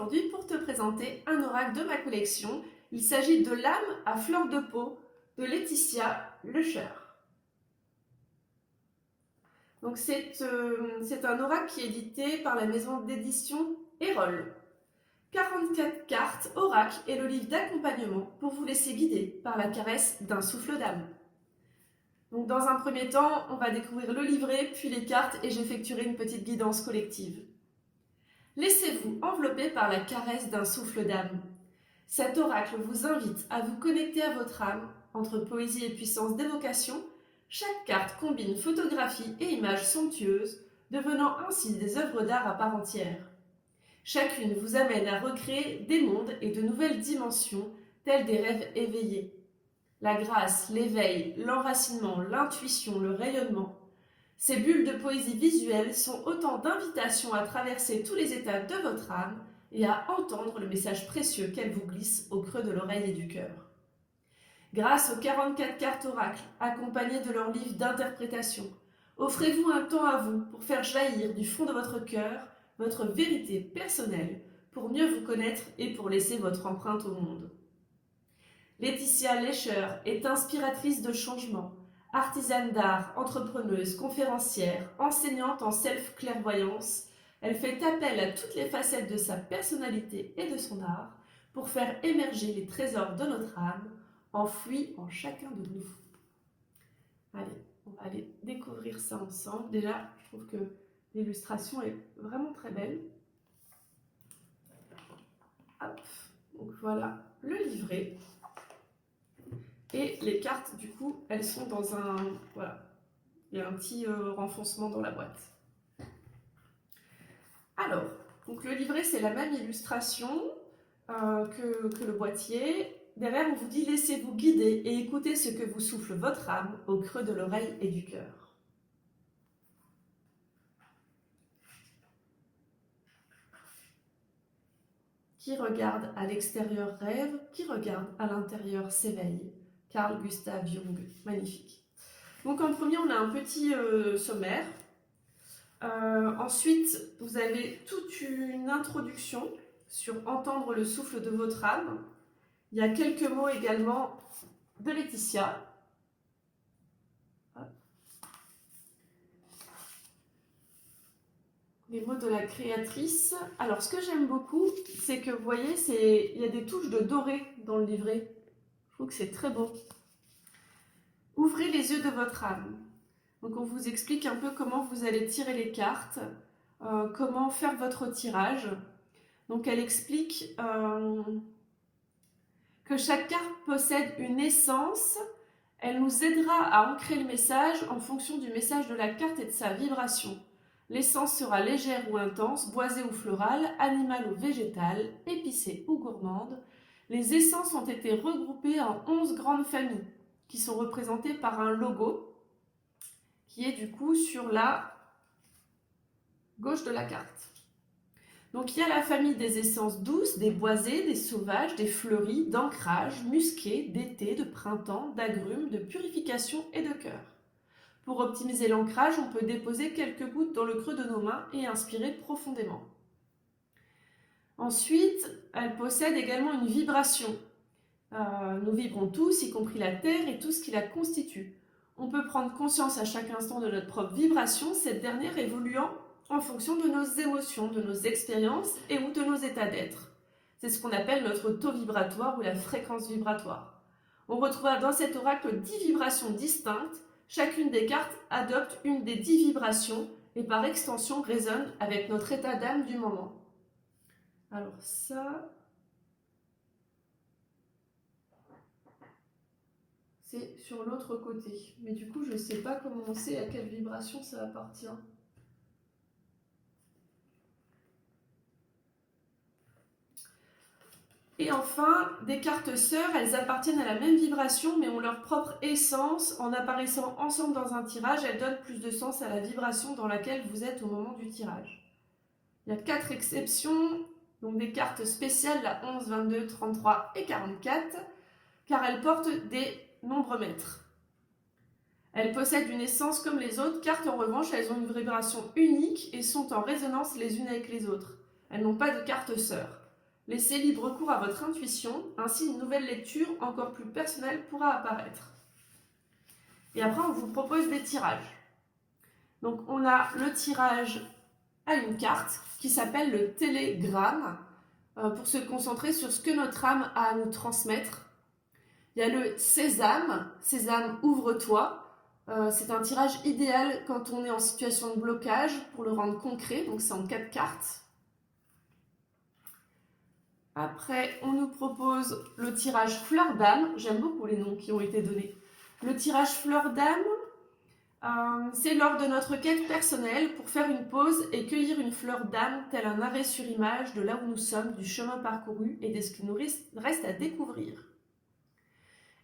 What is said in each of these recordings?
aujourd'hui pour te présenter un oracle de ma collection. Il s'agit de l'âme à fleur de peau de Laetitia Löcher. Donc c'est un oracle qui est édité par la maison d'édition Erol. 44 cartes oracle et le livre d'accompagnement pour vous laisser guider par la caresse d'un souffle d'âme. Donc dans un premier temps, on va découvrir le livret, puis les cartes et j'effectuerai une petite guidance collective. Laissez-vous envelopper par la caresse d'un souffle d'âme. Cet oracle vous invite à vous connecter à votre âme. Entre poésie et puissance d'évocation, chaque carte combine photographie et images somptueuses, devenant ainsi des œuvres d'art à part entière. Chacune vous amène à recréer des mondes et de nouvelles dimensions, tels des rêves éveillés. La grâce, l'éveil, l'enracinement, l'intuition, le rayonnement. Ces bulles de poésie visuelle sont autant d'invitations à traverser tous les états de votre âme et à entendre le message précieux qu'elle vous glisse au creux de l'oreille et du cœur. Grâce aux 44 cartes oracles, accompagnées de leur livre d'interprétation, offrez-vous un temps à vous pour faire jaillir du fond de votre cœur votre vérité personnelle, pour mieux vous connaître et pour laisser votre empreinte au monde. Laetitia Löcher est inspiratrice de changement, artisane d'art, entrepreneuse, conférencière, enseignante en self-clairvoyance. Elle fait appel à toutes les facettes de sa personnalité et de son art pour faire émerger les trésors de notre âme, enfouis en chacun de nous. Allez, on va aller découvrir ça ensemble. Déjà, je trouve que l'illustration est vraiment très belle. Hop. Donc voilà le livret. Et les cartes, du coup, elles sont dans un... Voilà. Il y a un petit renfoncement dans la boîte. Alors, donc le livret, c'est la même illustration que le boîtier. Derrière, on vous dit « Laissez-vous guider et écoutez ce que vous souffle votre âme au creux de l'oreille et du cœur. » Qui regarde à l'extérieur rêve, qui regarde à l'intérieur s'éveille. Carl Gustav Jung, magnifique. Donc en premier, on a un petit sommaire. Ensuite, vous avez toute une introduction sur entendre le souffle de votre âme. Il y a quelques mots également de Laetitia. Les mots de la créatrice. Alors, ce que j'aime beaucoup, c'est que vous voyez, il y a des touches de doré dans le livret. Je trouve que c'est très beau. Ouvrez les yeux de votre âme. Donc, on vous explique un peu comment vous allez tirer les cartes, comment faire votre tirage. Donc, elle explique que chaque carte possède une essence. Elle nous aidera à ancrer le message en fonction du message de la carte et de sa vibration. L'essence sera légère ou intense, boisée ou florale, animale ou végétale, épicée ou gourmande. Les essences ont été regroupées en 11 grandes familles qui sont représentées par un logo qui est du coup sur la gauche de la carte. Donc il y a la famille des essences douces, des boisées, des sauvages, des fleuries, d'ancrage, musquées, d'été, de printemps, d'agrumes, de purification et de cœur. Pour optimiser l'ancrage, on peut déposer quelques gouttes dans le creux de nos mains et inspirer profondément. Ensuite, elle possède également une vibration. Nous vibrons tous, y compris la Terre et tout ce qui la constitue. On peut prendre conscience à chaque instant de notre propre vibration, cette dernière évoluant en fonction de nos émotions, de nos expériences et ou de nos états d'être. C'est ce qu'on appelle notre taux vibratoire ou la fréquence vibratoire. On retrouve dans cet oracle 10 vibrations distinctes. Chacune des cartes adopte une des 10 vibrations et par extension résonne avec notre état d'âme du moment. Alors ça, c'est sur l'autre côté. Mais du coup, je ne sais pas comment on sait à quelle vibration ça appartient. Et enfin, des cartes sœurs, elles appartiennent à la même vibration, mais ont leur propre essence. En apparaissant ensemble dans un tirage, elles donnent plus de sens à la vibration dans laquelle vous êtes au moment du tirage. Il y a 4 exceptions, donc des cartes spéciales, la 11, 22, 33 et 44, car elles portent des nombres maîtres. Elles possèdent une essence comme les autres cartes, en revanche, elles ont une vibration unique et sont en résonance les unes avec les autres. Elles n'ont pas de carte sœur. Laissez libre cours à votre intuition, ainsi une nouvelle lecture encore plus personnelle pourra apparaître. Et après, on vous propose des tirages. Donc, on a le tirage à une carte qui s'appelle le télégramme, pour se concentrer sur ce que notre âme a à nous transmettre. Il y a le sésame, sésame ouvre-toi. C'est un tirage idéal quand on est en situation de blocage pour le rendre concret, donc c'est en 4 cartes. Après, on nous propose le tirage fleur d'âme. J'aime beaucoup les noms qui ont été donnés. Le tirage fleur d'âme, c'est lors de notre quête personnelle pour faire une pause et cueillir une fleur d'âme, tel un arrêt sur image de là où nous sommes, du chemin parcouru et de ce qui nous reste à découvrir.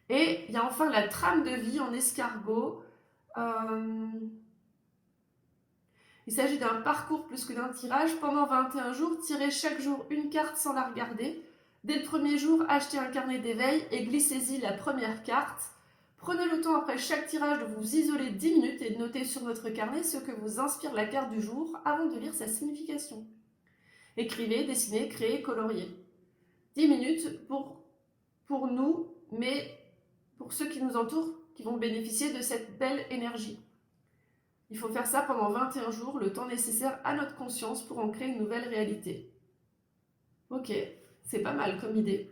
Et il y a enfin la trame de vie en escargot. Il s'agit d'un parcours plus que d'un tirage. Pendant 21 jours, tirez chaque jour une carte sans la regarder. Dès le premier jour, achetez un carnet d'éveil et glissez-y la première carte. Prenez le temps après chaque tirage de vous isoler 10 minutes et de noter sur votre carnet ce que vous inspire la carte du jour avant de lire sa signification. Écrivez, dessinez, créez, coloriez. 10 minutes pour nous, mais pour ceux qui nous entourent, qui vont bénéficier de cette belle énergie. Il faut faire ça pendant 21 jours, le temps nécessaire à notre conscience pour en créer une nouvelle réalité. Ok, c'est pas mal comme idée.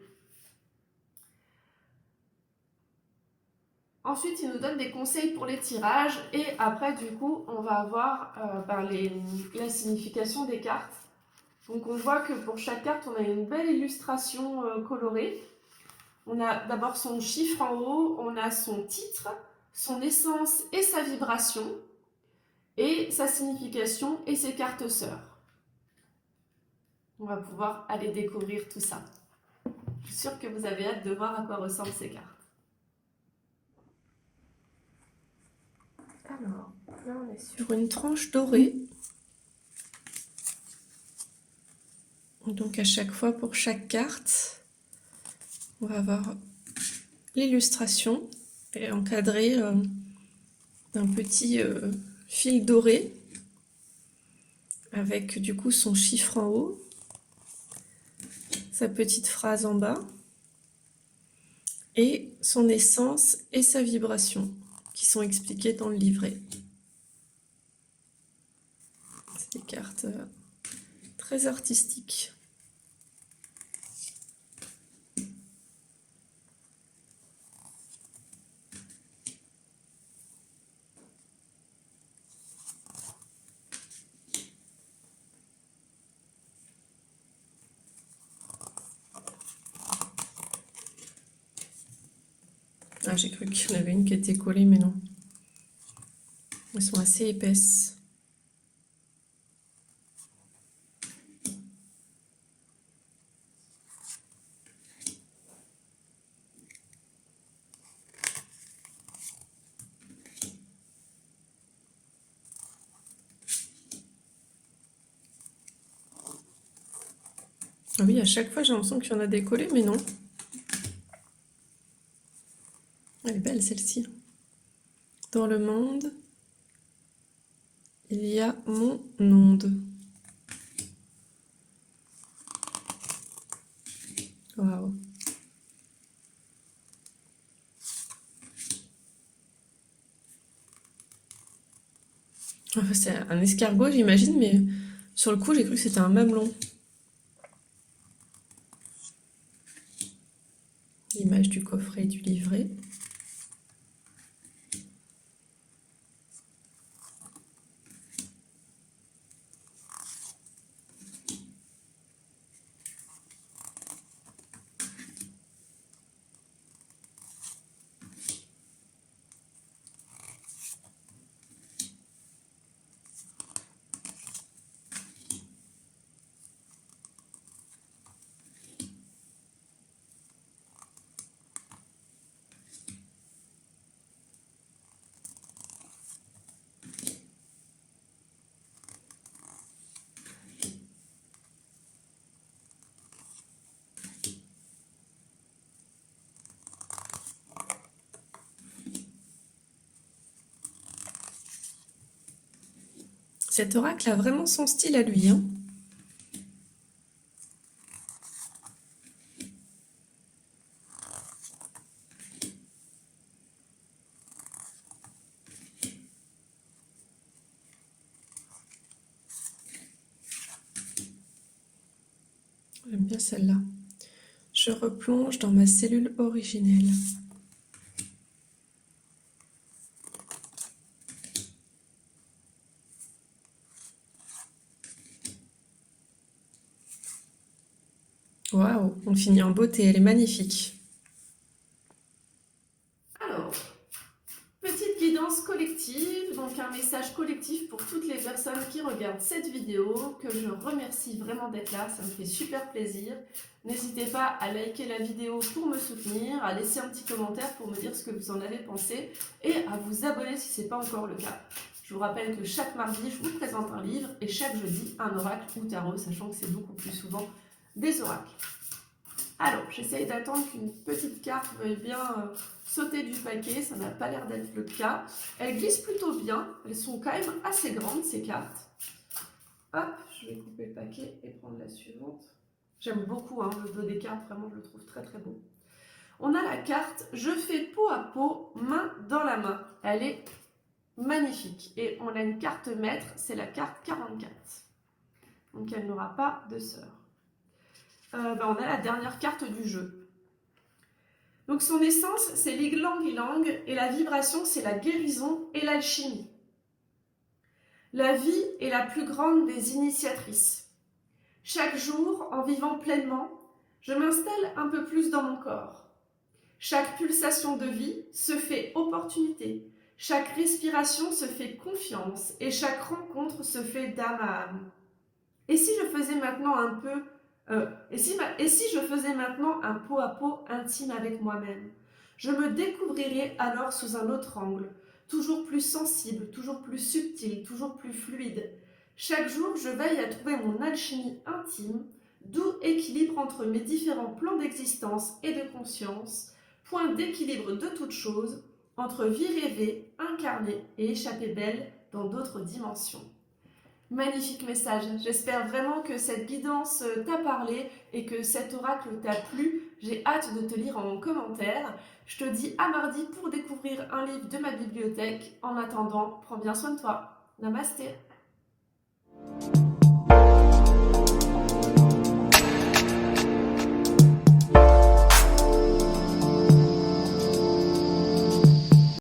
Ensuite, il nous donne des conseils pour les tirages et après, du coup, on va avoir la signification des cartes. Donc, on voit que pour chaque carte, on a une belle illustration colorée. On a d'abord son chiffre en haut, on a son titre, son essence et sa vibration, et sa signification et ses cartes sœurs. On va pouvoir aller découvrir tout ça. Je suis sûre que vous avez hâte de voir à quoi ressemblent ces cartes. Alors, là on est sur une tranche dorée. Donc à chaque fois, pour chaque carte, on va avoir l'illustration et encadrée d'un petit fil doré avec du coup son chiffre en haut, sa petite phrase en bas et son essence et sa vibration qui sont expliquées dans le livret. C'est des cartes très artistiques. Ah, j'ai cru qu'il y en avait une qui était collée, mais non. Elles sont assez épaisses. Ah oui, à chaque fois, j'ai l'impression qu'il y en a des collées, mais non. Elle est belle, celle-ci. Dans le monde, il y a mon onde. Waouh. Enfin, c'est un escargot, j'imagine, mais sur le coup, j'ai cru que c'était un mamelon. L'image du coffret et du livret. Cet oracle a vraiment son style à lui, hein. J'aime bien celle-là. Je replonge dans ma cellule originelle. Waouh, on finit en beauté, elle est magnifique. Alors, petite guidance collective, donc un message collectif pour toutes les personnes qui regardent cette vidéo, que je remercie vraiment d'être là, ça me fait super plaisir. N'hésitez pas à liker la vidéo pour me soutenir, à laisser un petit commentaire pour me dire ce que vous en avez pensé et à vous abonner si ce n'est pas encore le cas. Je vous rappelle que chaque mardi, je vous présente un livre et chaque jeudi, un oracle ou tarot, sachant que c'est beaucoup plus souvent des oracles. Alors, j'essaye d'attendre qu'une petite carte veuille bien sauter du paquet, ça n'a pas l'air d'être le cas. Elles glissent plutôt bien, elles sont quand même assez grandes ces cartes. Hop, je vais couper le paquet et prendre la suivante. J'aime beaucoup le dos des cartes, vraiment je le trouve très très beau. On a la carte « Je fais peau à peau, main dans la main ». Elle est magnifique. Et on a une carte maître, c'est la carte 44. Donc elle n'aura pas de sœur. On a la dernière carte du jeu. Donc son essence, c'est l'ylang ylang et la vibration, c'est la guérison et l'alchimie. La vie est la plus grande des initiatrices. Chaque jour, en vivant pleinement, je m'installe un peu plus dans mon corps. Chaque pulsation de vie se fait opportunité. Chaque respiration se fait confiance et chaque rencontre se fait d'âme à âme. Et si je faisais maintenant je faisais maintenant un pot à pot intime avec moi-même, je me découvrirais alors sous un autre angle, toujours plus sensible, toujours plus subtil, toujours plus fluide. Chaque jour, je veille à trouver mon alchimie intime, doux équilibre entre mes différents plans d'existence et de conscience, point d'équilibre de toute chose, entre vie rêvée, incarnée et échappée belle dans d'autres dimensions. Magnifique message. J'espère vraiment que cette guidance t'a parlé et que cet oracle t'a plu. J'ai hâte de te lire en commentaire. Je te dis à mardi pour découvrir un livre de ma bibliothèque. En attendant, prends bien soin de toi. Namasté.